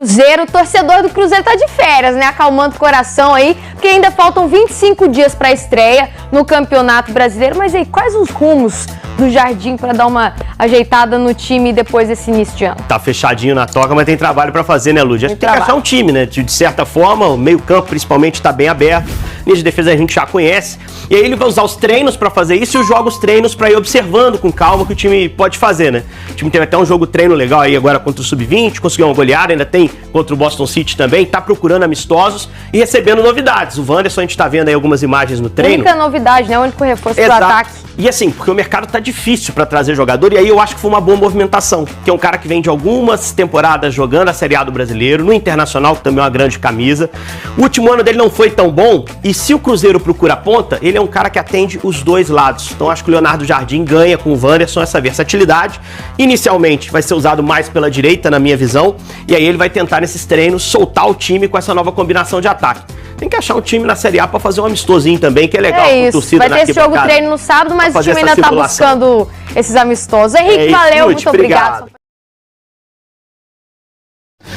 Cruzeiro, o torcedor do Cruzeiro tá de férias, né? Acalmando o coração aí, porque ainda faltam 25 dias para a estreia no Campeonato Brasileiro. Mas aí, quais os rumos do Jardim para dar uma ajeitada no time depois desse início de ano? Tá fechadinho na toca, mas tem trabalho para fazer, né, Lúdia? A gente tem que achar um time, né? De certa forma, o meio-campo principalmente tá bem aberto. Linha de defesa a gente já conhece. E aí ele vai usar os treinos para fazer isso e os jogos treinos para ir observando com calma o que o time pode fazer, né? O time teve até um jogo treino legal aí agora contra o Sub-20, conseguiu uma goleada, ainda tem contra o Boston City também, tá procurando amistosos e recebendo novidades. O Wanderson, a gente tá vendo aí algumas imagens no treino. Única novidade, né? O único reforço pro ataque. E assim, porque o mercado tá difícil para trazer jogador, e aí eu acho que foi uma boa movimentação, que é um cara que vem de algumas temporadas jogando a Série A do Brasileiro, no Internacional, que também é uma grande camisa. O último ano dele não foi tão bom, e se o Cruzeiro procura ponta, ele é um cara que atende os dois lados. Então acho que o Leonardo Jardim ganha com o Wanderson essa versatilidade. Inicialmente vai ser usado mais pela direita, na minha visão, e aí ele vai tentar nesses treinos soltar o time com essa nova combinação de ataque. Tem que achar um time na Série A pra fazer um amistosinho também, que é legal. É isso, vai ter esse jogo treino no sábado, mas o time ainda tá buscando esses amistosos. Henrique, valeu, muito obrigado.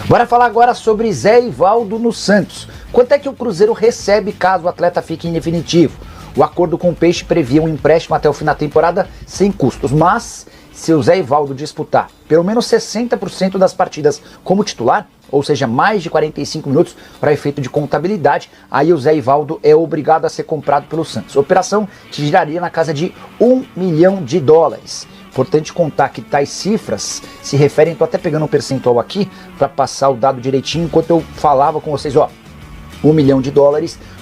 Bora falar agora sobre Zé Ivaldo no Santos. Quanto é que o Cruzeiro recebe caso o atleta fique em definitivo? O acordo com o Peixe previa um empréstimo até o fim da temporada sem custos, mas se o Zé Ivaldo disputar pelo menos 60% das partidas como titular, ou seja, mais de 45 minutos para efeito de contabilidade, aí o Zé Ivaldo é obrigado a ser comprado pelo Santos. A operação que giraria na casa de $1 milhão. Importante contar que tais cifras se referem, estou até pegando um percentual aqui para passar o dado direitinho, enquanto eu falava com vocês, ó, $1 milhão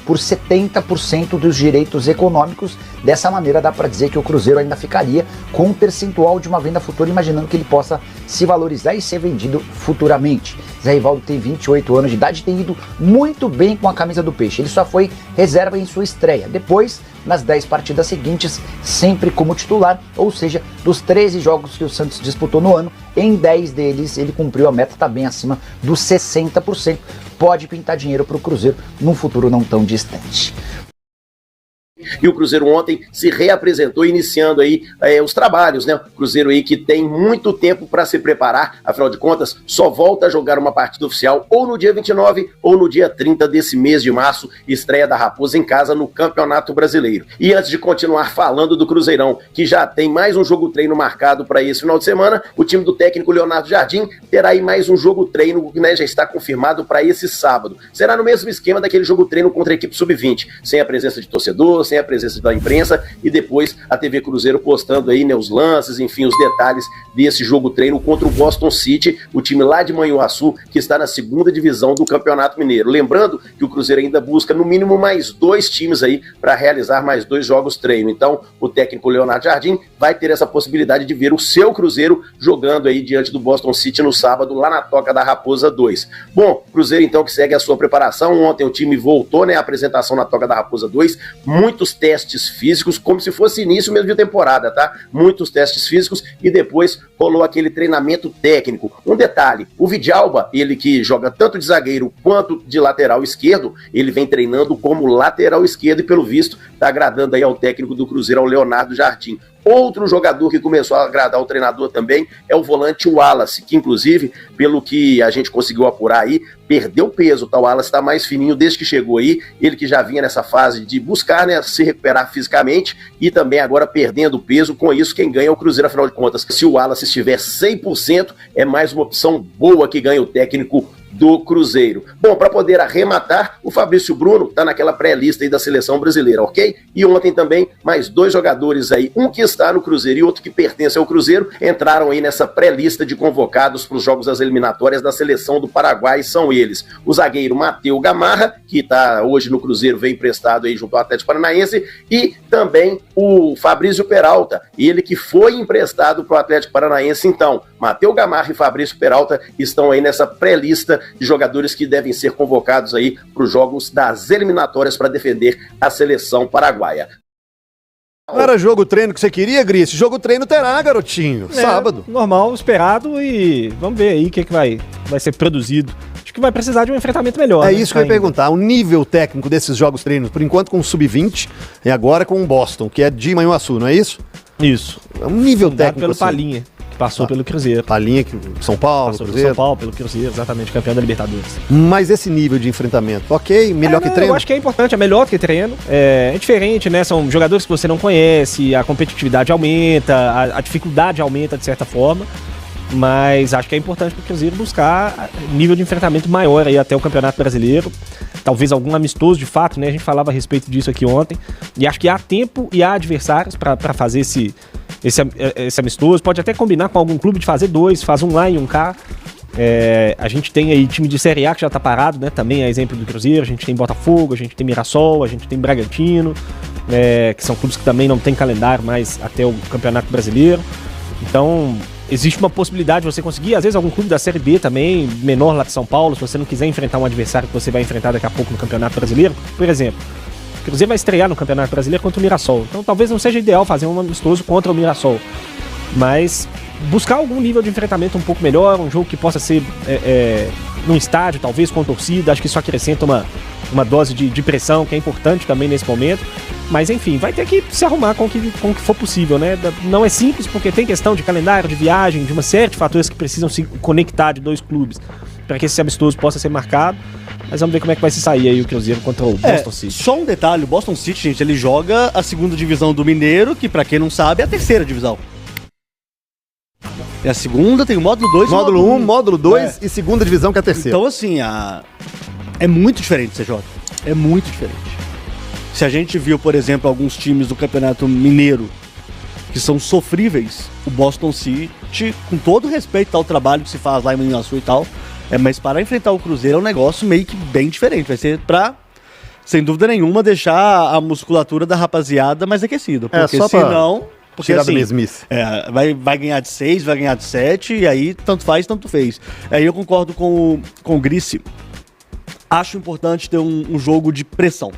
por 70% dos direitos econômicos. Dessa maneira dá para dizer que o Cruzeiro ainda ficaria com um percentual de uma venda futura, imaginando que ele possa se valorizar e ser vendido futuramente. Zé Ivaldo tem 28 anos de idade e tem ido muito bem com a camisa do Peixe. Ele só foi reserva em sua estreia. Depois, nas 10 partidas seguintes, sempre como titular, ou seja, dos 13 jogos que o Santos disputou no ano, em 10 deles ele cumpriu a meta, está bem acima dos 60%. Pode pintar dinheiro para o Cruzeiro num futuro não tão distante. E o Cruzeiro ontem se reapresentou, iniciando aí os trabalhos, né? O Cruzeiro aí que tem muito tempo para se preparar, afinal de contas, só volta a jogar uma partida oficial ou no dia 29 ou no dia 30 desse mês de março, estreia da Raposa em casa no Campeonato Brasileiro. E antes de continuar falando do Cruzeirão, que já tem mais um jogo treino marcado para esse final de semana, o time do técnico Leonardo Jardim terá aí mais um jogo treino, né, já está confirmado para esse sábado. Será no mesmo esquema daquele jogo treino contra a equipe Sub-20, sem a presença de torcedor, sem a presença da imprensa, e depois a TV Cruzeiro postando aí, né, os lances, enfim, os detalhes desse jogo treino contra o Boston City, o time lá de Manhuaçu, que está na 2ª divisão do Campeonato Mineiro. Lembrando que o Cruzeiro ainda busca no mínimo mais 2 times aí para realizar mais 2 jogos treino. Então, o técnico Leonardo Jardim vai ter essa possibilidade de ver o seu Cruzeiro jogando aí diante do Boston City no sábado, lá na Toca da Raposa 2. Bom, Cruzeiro então que segue a sua preparação. Ontem o time voltou, né, a apresentação na Toca da Raposa 2, muitos testes físicos, como se fosse início mesmo de temporada, tá? Muitos testes físicos e depois rolou aquele treinamento técnico. Um detalhe, o Vidalba, ele que joga tanto de zagueiro quanto de lateral esquerdo, ele vem treinando como lateral esquerdo e pelo visto tá agradando aí ao técnico do Cruzeiro, ao Leonardo Jardim. Outro jogador que começou a agradar o treinador também é o volante Wallace, que inclusive, pelo que a gente conseguiu apurar aí, perdeu peso, tá? O Wallace está mais fininho desde que chegou aí, ele que já vinha nessa fase de buscar, né, se recuperar fisicamente e também agora perdendo peso. Com isso quem ganha é o Cruzeiro, afinal de contas, se o Wallace estiver 100%, é mais uma opção boa que ganha o técnico do Cruzeiro. Bom, para poder arrematar, o Fabrício Bruno tá naquela pré-lista aí da seleção brasileira, ok? E ontem também mais 2 jogadores aí, um que está no Cruzeiro e outro que pertence ao Cruzeiro, entraram aí nessa pré-lista de convocados para os jogos das eliminatórias da seleção do Paraguai. São eles o zagueiro Matheus Gamarra, que está hoje no Cruzeiro, vem emprestado aí junto ao Atlético Paranaense, e também o Fabrício Peralta, ele que foi emprestado para o Atlético Paranaense. Então, Matheus Gamarra e Fabrício Peralta estão aí nessa pré-lista de jogadores que devem ser convocados aí para os jogos das eliminatórias para defender a seleção paraguaia. Não era jogo treino que você queria, Gris? Jogo treino terá, garotinho. Sábado. Normal, esperado, e vamos ver aí o que vai ser produzido. Acho que vai precisar de um enfrentamento melhor. É, né, isso que eu ia perguntar. O nível técnico desses jogos treinos, por enquanto com o Sub-20 e agora com o Boston, que é de Manhuaçu, não é isso? Isso. É um nível técnico pelo assim. Palinha. passou pelo Cruzeiro. A linha que São Paulo, Passou pelo Cruzeiro. São Paulo, pelo Cruzeiro, exatamente, campeão da Libertadores. Mas esse nível de enfrentamento, ok, melhor que treino? Eu acho que é importante, é melhor que treino. É diferente, né? São jogadores que você não conhece, a competitividade aumenta, a dificuldade aumenta de certa forma. Mas acho que é importante para o Cruzeiro buscar nível de enfrentamento maior aí até o Campeonato Brasileiro. Talvez algum amistoso de fato, né? A gente falava a respeito disso aqui ontem. E acho que há tempo e há adversários para fazer esse amistoso. Pode até combinar com algum clube de fazer 2, faz um lá e um cá. A gente tem aí time de Série A que já tá parado, né? Também é exemplo do Cruzeiro. A gente tem Botafogo, a gente tem Mirassol, a gente tem Bragantino, que são clubes que também não tem calendário mais até o Campeonato Brasileiro. Então, existe uma possibilidade de você conseguir, às vezes, algum clube da Série B também, menor lá de São Paulo, se você não quiser enfrentar um adversário que você vai enfrentar daqui a pouco no Campeonato Brasileiro. Por exemplo, o Cruzeiro vai estrear no Campeonato Brasileiro contra o Mirassol. Então, talvez não seja ideal fazer um amistoso contra o Mirassol. Mas buscar algum nível de enfrentamento um pouco melhor, um jogo que possa ser num estádio, talvez com torcida. Acho que isso acrescenta uma dose de pressão, que é importante também nesse momento. Mas enfim, vai ter que se arrumar com o que for possível, né? Não é simples, porque tem questão de calendário, de viagem, de uma série de fatores que precisam se conectar de 2 clubes para que esse amistoso possa ser marcado. Mas vamos ver como é que vai se sair aí o Cruzeiro contra o Boston City. Só um detalhe, o Boston City, gente, ele joga a 2ª divisão do Mineiro, que pra quem não sabe é a 3ª divisão. É a 2ª, tem o módulo 2 Módulo 1, módulo 2 e 2ª divisão que é a 3ª. Então, assim, é muito diferente, CJ. É muito diferente. Se a gente viu, por exemplo, alguns times do Campeonato Mineiro que são sofríveis, o Boston City, com todo respeito ao trabalho que se faz lá em Manhuaçu e tal, mas para enfrentar o Cruzeiro é um negócio meio que bem diferente. Vai ser pra, sem dúvida nenhuma, deixar a musculatura da rapaziada mais aquecida. Porque só senão... Porque tirar assim, da mesmice. vai ganhar de 6, vai ganhar de 7, e aí tanto faz, tanto fez. Aí eu concordo com o Grice. Acho importante ter um jogo de pressão.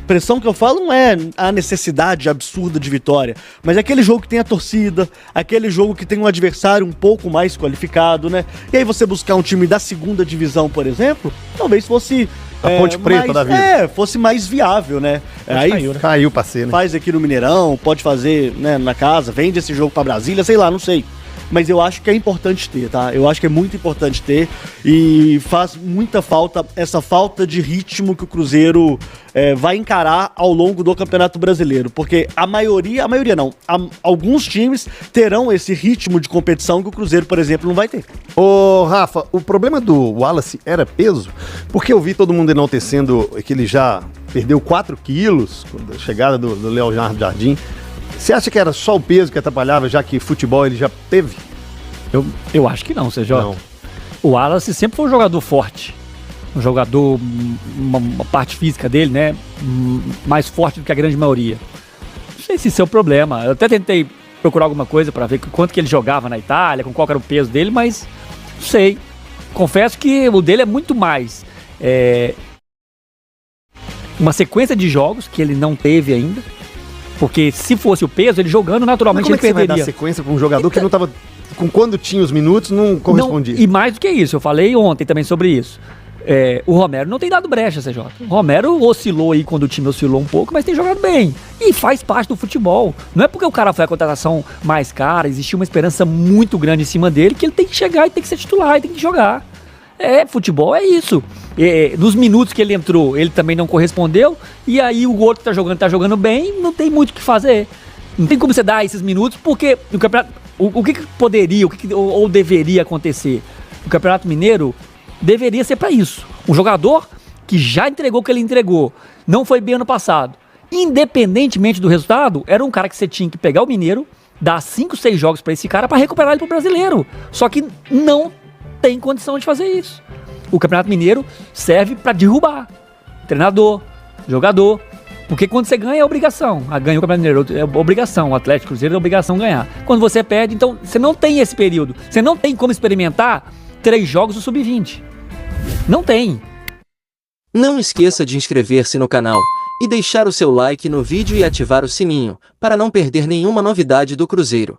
Pressão que eu falo não é a necessidade absurda de vitória, mas é aquele jogo que tem a torcida, aquele jogo que tem um adversário um pouco mais qualificado, né? E aí você buscar um time da 2ª divisão, por exemplo, talvez fosse... A Ponte Preta da vida. Fosse mais viável, né? Aí caiu, né? Caiu pra ser, né? faz aqui no Mineirão, pode fazer, né, na casa, vende esse jogo pra Brasília, sei lá, não sei. Mas eu acho que é importante ter, tá? Eu acho que é muito importante ter e faz muita falta essa falta de ritmo que o Cruzeiro vai encarar ao longo do Campeonato Brasileiro. Porque a maioria não, alguns times terão esse ritmo de competição que o Cruzeiro, por exemplo, não vai ter. Ô, Rafa, o problema do Wallace era peso, porque eu vi todo mundo enaltecendo que ele já perdeu 4 quilos com a chegada do Leonardo Jardim. Você acha que era só o peso que atrapalhava, já que futebol ele já teve? Eu acho que não, CJ. Não. O Wallace sempre foi um jogador forte. Um jogador, uma parte física dele, né? Mais forte do que a grande maioria. Não sei se isso é o problema. Eu até tentei procurar alguma coisa para ver quanto que ele jogava na Itália, com qual era o peso dele, mas não sei. Confesso que o dele é muito mais. Uma sequência de jogos que ele não teve ainda. Porque se fosse o peso, ele jogando naturalmente ele perderia. Mas como é que você vai dar sequência para um jogador que não estava... Com quando tinha os minutos, não correspondia? Não, e mais do que isso, eu falei ontem também sobre isso. O Romero não tem dado brecha, CJ. O Romero oscilou aí quando o time oscilou um pouco, mas tem jogado bem. E faz parte do futebol. Não é porque o cara foi a contratação mais cara, existiu uma esperança muito grande em cima dele, que ele tem que chegar e tem que ser titular e tem que jogar. Futebol é isso. Nos minutos que ele entrou, ele também não correspondeu. E aí o outro que tá jogando bem, não tem muito o que fazer. Não tem como você dar esses minutos, porque o campeonato, o que poderia, ou deveria acontecer? O Campeonato Mineiro deveria ser para isso. Um jogador que já entregou o que ele entregou, não foi bem ano passado. Independentemente do resultado, era um cara que você tinha que pegar o Mineiro, dar 5, 6 jogos para esse cara para recuperar ele pro Brasileiro. Só que não tem condição de fazer isso. O Campeonato Mineiro serve para derrubar treinador, jogador, porque quando você ganha é obrigação. Ganha o Campeonato Mineiro é obrigação, o Atlético Cruzeiro é obrigação ganhar. Quando você perde, então você não tem esse período. Você não tem como experimentar 3 jogos do Sub-20. Não tem. Não esqueça de inscrever-se no canal e deixar o seu like no vídeo e ativar o sininho para não perder nenhuma novidade do Cruzeiro.